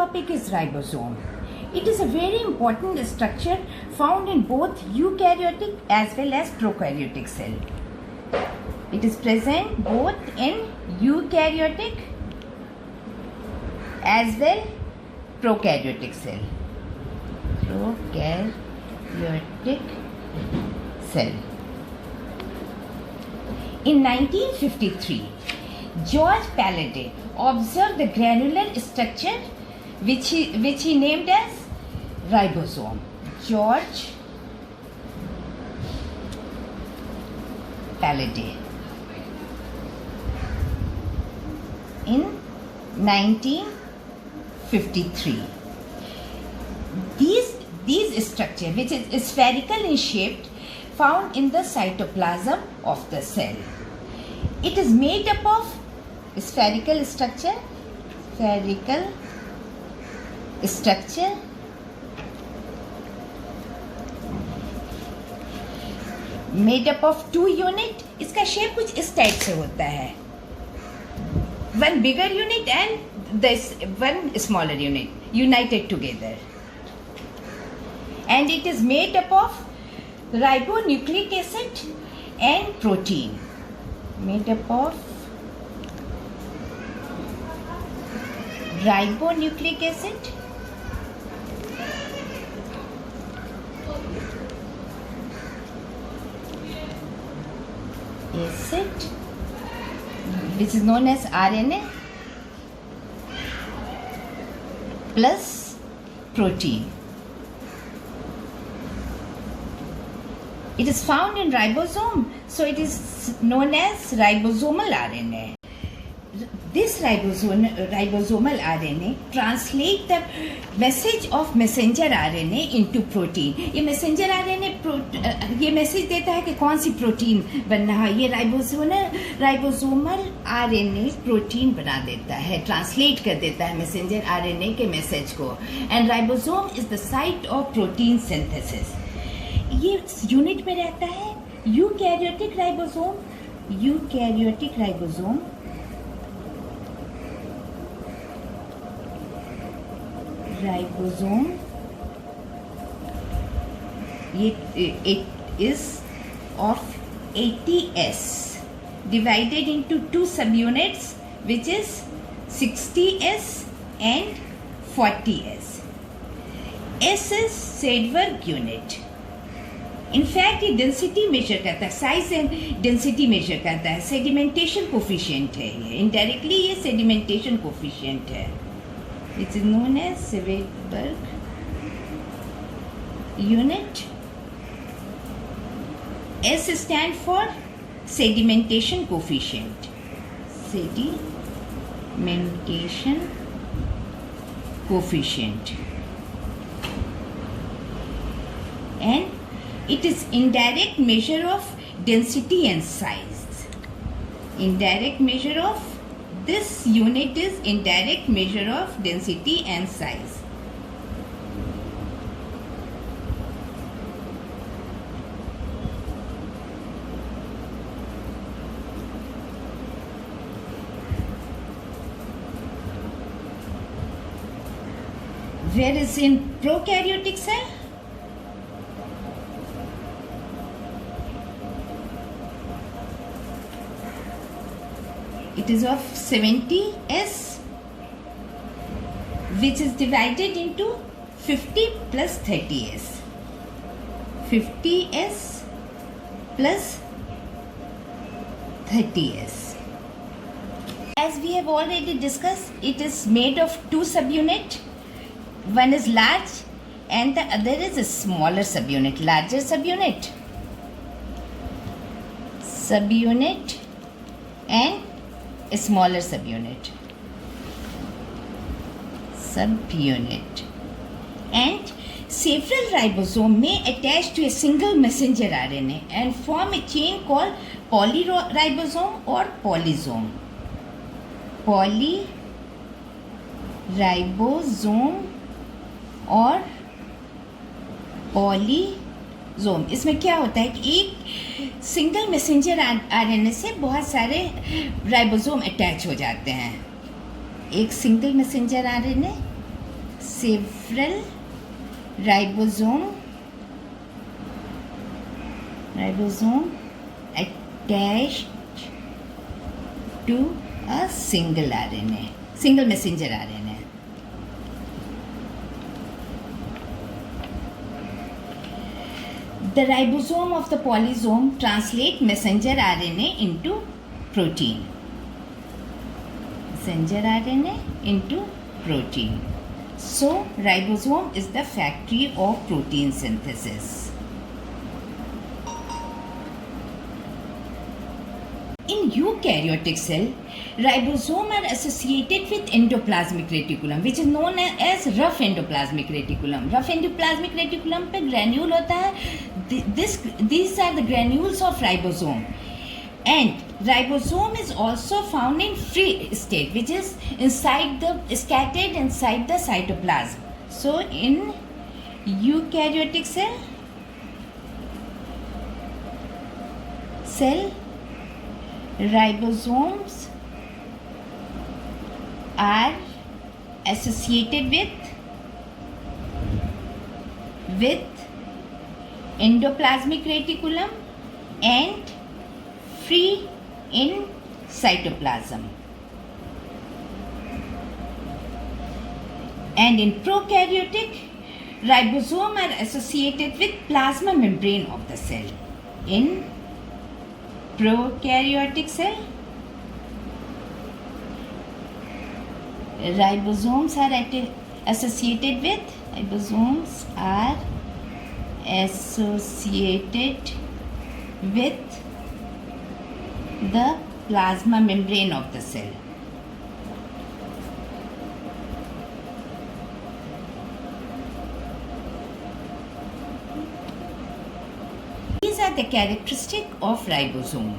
topic is ribosome. It is a very important structure found in both eukaryotic as well as prokaryotic cell. It is present both in eukaryotic as well prokaryotic cell. Prokaryotic cell. In 1953, George Palade observed the granular structure which he named as ribosome. George Palade in 1953. These structure, which is spherical in shape, found in the cytoplasm of the cell. It is made up of spherical structure made up of two unit. इसका shape कुछ इस type से होता है. One bigger unit and this one smaller unit united together. And it is made up of ribonucleic acid and protein. Made up of ribonucleic acid which is known as RNA plus protein. It is found in ribosome, so it is known as ribosomal RNA. This ribosomal RNA translate the message of messenger RNA into protein. ये messenger RNA ये message देता है कि कौन सी protein बनना है. ये ribosomal RNA protein बना देता है, translate कर देता है messenger RNA के message को. And ribosome is the site of protein synthesis. ये यूनिट में रहता है eukaryotic ribosome. Eukaryotic ribosome it is of 80S divided into two subunits, which is 60S and 40S. S is Sedgwick unit. In fact ये density measure करता है, size and density measure करता है. Sedimentation coefficient है ये. इनडायरेक्टली ये sedimentation coefficient है. It is known as Svedberg unit. S stand for sedimentation coefficient. Sedimentation coefficient. And it is indirect measure of density and size. Indirect measure of this unit is indirect measure of density and size. Whereas in prokaryotic cell, it is of 70S, which is divided into 50 plus 30S. 50S plus 30S. As we have already discussed, it is made of two subunits. One is large and the other is a smaller subunit. Larger subunit and a smaller subunit. And several ribosomes may attach to a single messenger RNA and form a chain called polyribosome or polysome. Polyribosome or polyzome. इसमें क्या होता है कि एक single messenger RNA से बहुत सारे ribosome attach हो जाते हैं. एक single messenger RNA several ribosome attached to a single RNA, single messenger RNA. The ribosome of the polysome translate messenger RNA into protein. Messenger RNA into protein. So, ribosome is the factory of protein synthesis. In eukaryotic cell, ribosome are associated with endoplasmic reticulum, which is known as rough endoplasmic reticulum. Rough endoplasmic reticulum पे granule होता है. These are the granules of ribosome. And ribosome is also found in free state, which is scattered inside the cytoplasm. So, in eukaryotic cell, ribosomes are associated with endoplasmic reticulum and free in cytoplasm. And in prokaryotic, ribosome are associated with plasma membrane of the cell. In prokaryotic cell, ribosomes are associated with the plasma membrane of the cell. These are the characteristics of ribosome.